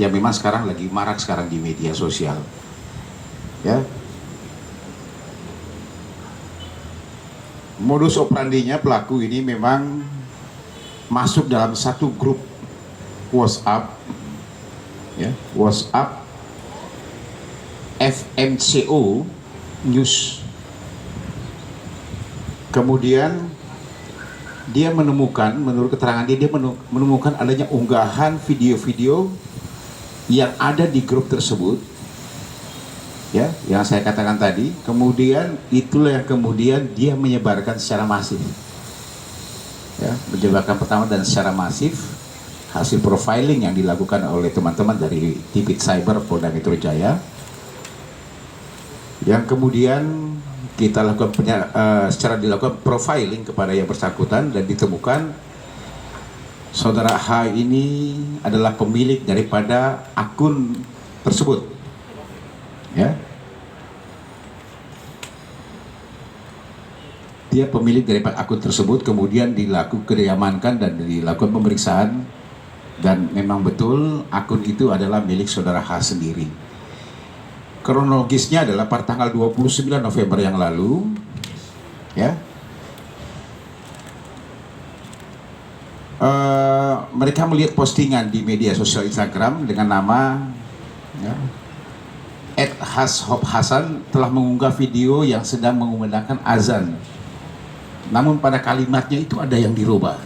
yang memang sekarang lagi marak sekarang di media sosial. Ya. Modus operandinya pelaku ini memang masuk dalam satu grup WhatsApp, ya, WhatsApp FMCO News. Kemudian dia menemukan, menurut keterangan dia menemukan adanya unggahan video-video yang ada di grup tersebut, ya, yang saya katakan tadi. Kemudian itulah yang kemudian dia menyebarkan secara masif, ya, menyebarkan pertama dan secara masif hasil profiling yang dilakukan oleh teman-teman dari Tipit Cyber Polda Metro Jaya, yang kemudian kita lakukan secara dilakukan profiling kepada yang bersangkutan dan ditemukan saudara H ini adalah pemilik daripada akun tersebut, ya. Dia pemilik daripada akun tersebut, kemudian diamankan dan dilakukan pemeriksaan, dan memang betul akun itu adalah milik saudara H sendiri. Kronologisnya adalah pada tanggal 29 November yang lalu, ya, mereka melihat postingan di media sosial Instagram dengan nama, ya, @hashophasan telah mengunggah video yang sedang mengumandangkan azan. Namun pada kalimatnya itu ada yang dirubah,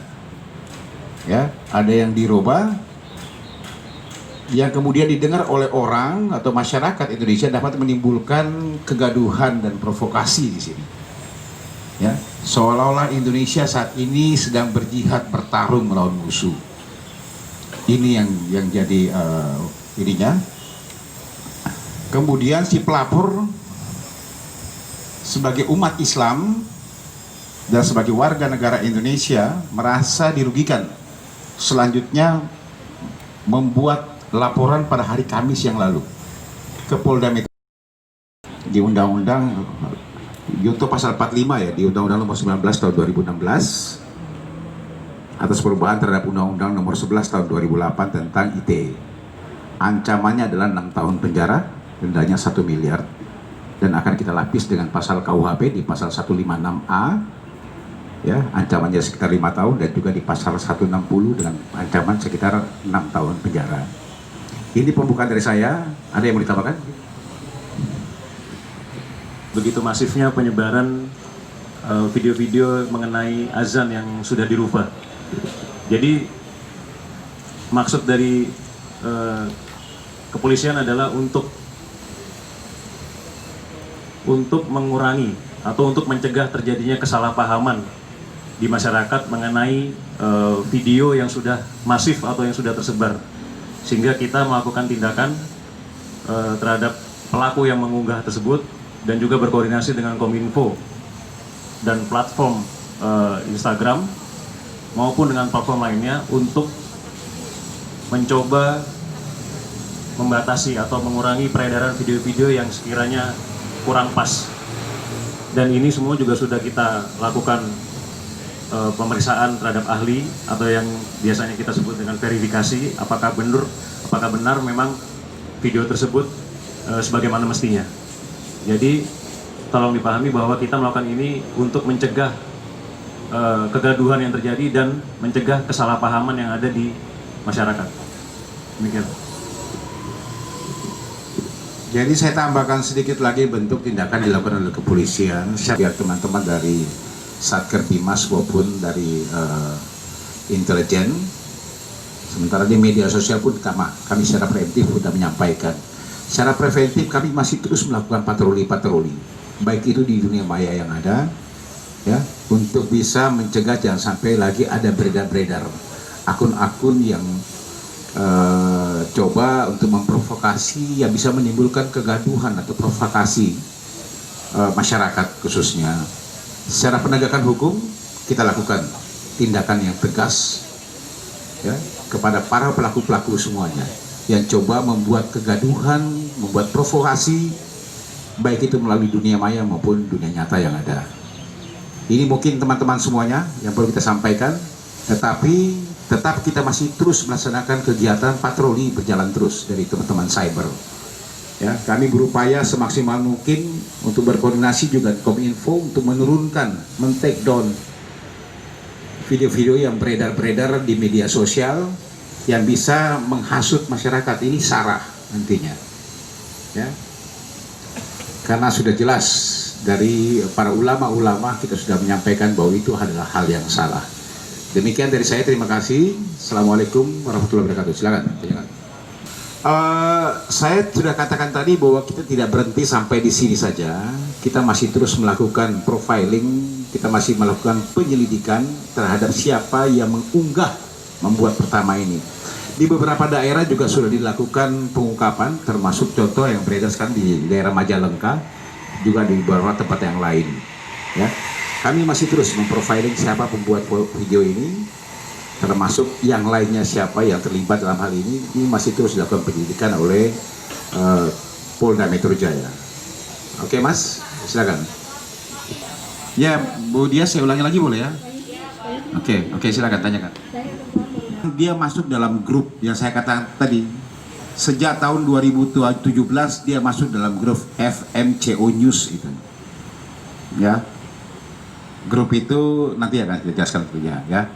ya, ada yang dirubah, yang kemudian didengar oleh orang atau masyarakat Indonesia dapat menimbulkan kegaduhan dan provokasi di sini. Ya, seolah-olah Indonesia saat ini sedang berjihad bertarung melawan musuh. Ini yang jadi ininya. Kemudian si pelapor sebagai umat Islam dan sebagai warga negara Indonesia merasa dirugikan. Selanjutnya membuat laporan pada hari Kamis yang lalu ke Polda Metro di Undang-Undang Junto pasal 45, ya, di Undang-Undang nomor 19 tahun 2016 atas perubahan terhadap Undang-Undang nomor 11 tahun 2008 tentang ITE. Ancamannya adalah 6 tahun penjara, dendanya 1 miliar, dan akan kita lapis dengan pasal KUHP di pasal 156A, ya, ancamannya sekitar 5 tahun, dan juga di pasal 160 dengan ancaman sekitar 6 tahun penjara. Ini pembukaan dari saya. Ada yang mau ditambahkan? Begitu masifnya penyebaran video-video mengenai azan yang sudah dirubah. Jadi maksud dari kepolisian adalah untuk mengurangi atau untuk mencegah terjadinya kesalahpahaman di masyarakat mengenai video yang sudah masif atau yang sudah tersebar, sehingga kita melakukan tindakan terhadap pelaku yang mengunggah tersebut, dan juga berkoordinasi dengan Kominfo dan platform Instagram maupun dengan platform lainnya untuk mencoba membatasi atau mengurangi peredaran video-video yang sekiranya kurang pas. Dan ini semua juga sudah kita lakukan pemeriksaan terhadap ahli atau yang biasanya kita sebut dengan verifikasi, apakah benar memang video tersebut sebagaimana mestinya. Jadi tolong dipahami bahwa kita melakukan ini untuk mencegah kegaduhan yang terjadi dan mencegah kesalahpahaman yang ada di masyarakat. Demikian. Jadi saya tambahkan sedikit lagi bentuk tindakan dilakukan oleh kepolisian, biar teman-teman dari Satker Bimas maupun dari intelijen. Sementara di media sosial pun kami secara preventif sudah menyampaikan. Secara preventif kami masih terus melakukan patroli-patroli, baik itu di dunia maya yang ada, ya, untuk bisa mencegah jangan sampai lagi ada beredar-beredar akun-akun yang coba untuk memprovokasi, yang bisa menimbulkan kegaduhan atau provokasi masyarakat khususnya. Secara penegakan hukum kita lakukan tindakan yang tegas, ya, kepada para pelaku-pelaku semuanya yang coba membuat kegaduhan, membuat provokasi, baik itu melalui dunia maya maupun dunia nyata yang ada. Ini mungkin teman-teman semuanya yang perlu kita sampaikan, tetapi tetap kita masih terus melaksanakan kegiatan patroli berjalan terus dari teman-teman cyber. Ya, kami berupaya semaksimal mungkin untuk berkoordinasi juga Kominfo untuk menurunkan, men-take down video-video yang beredar-beredar di media sosial yang bisa menghasut masyarakat. Ini sarah nantinya. Ya. Karena sudah jelas dari para ulama-ulama kita sudah menyampaikan bahwa itu adalah hal yang salah. Demikian dari saya, terima kasih. Assalamualaikum warahmatullahi wabarakatuh. Silakan. Saya sudah katakan tadi bahwa kita tidak berhenti sampai di sini saja. Kita masih terus melakukan profiling, kita masih melakukan penyelidikan terhadap siapa yang mengunggah membuat pertama ini. Di beberapa daerah juga sudah dilakukan pengungkapan, termasuk contoh yang beredar sekarang di daerah Majalengka, juga di beberapa tempat yang lain. Ya, kami masih terus memprofiling siapa pembuat video ini, termasuk yang lainnya siapa yang terlibat dalam hal ini masih terus dilakukan penyelidikan oleh Polda Metro Jaya. Oke Mas, silakan. Ya, Bu Dia, saya ulangi lagi boleh ya? Oke, silakan tanyakan. Dia masuk dalam grup yang saya katakan tadi. Sejak tahun 2017 dia masuk dalam grup FMCO News itu. Ya. Grup itu nanti akan dijelaskan tentunya ya.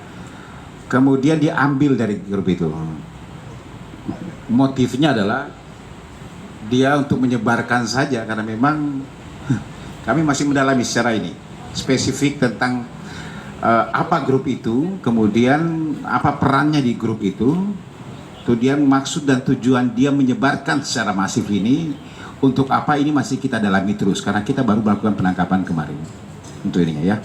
Kemudian diambil dari grup itu. Motifnya adalah dia untuk menyebarkan saja karena memang kami masih mendalami secara ini spesifik tentang apa grup itu, kemudian apa perannya di grup itu, kemudian maksud dan tujuan dia menyebarkan secara masif ini untuk apa, ini masih kita dalami terus karena kita baru melakukan penangkapan kemarin untuk ininya ya.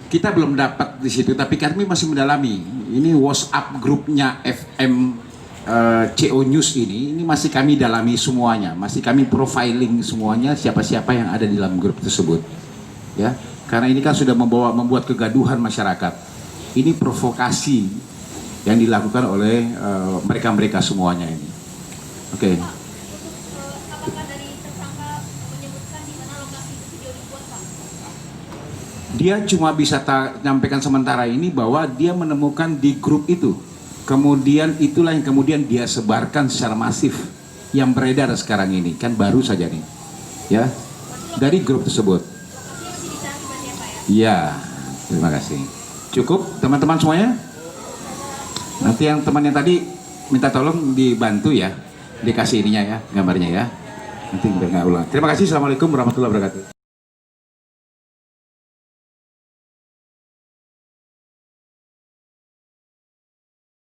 Kita belum dapat di situ, tapi kami masih mendalami. Ini WhatsApp grupnya FMCO News ini masih kami dalami semuanya, masih kami profiling semuanya siapa-siapa yang ada di dalam grup tersebut. Ya, karena ini kan sudah membuat kegaduhan masyarakat. Ini provokasi yang dilakukan oleh mereka-mereka semuanya ini. Oke. Dia cuma bisa menyampaikan sementara ini bahwa dia menemukan di grup itu. Kemudian itulah yang kemudian dia sebarkan secara masif yang beredar sekarang ini. Kan baru saja nih. Ya. Dari grup tersebut. Ya, terima kasih. Cukup teman-teman semuanya? Nanti yang teman yang tadi minta tolong dibantu ya. Dikasih ininya ya, gambarnya ya. Nanti kita nggak ulang. Terima kasih. Assalamualaikum warahmatullahi wabarakatuh.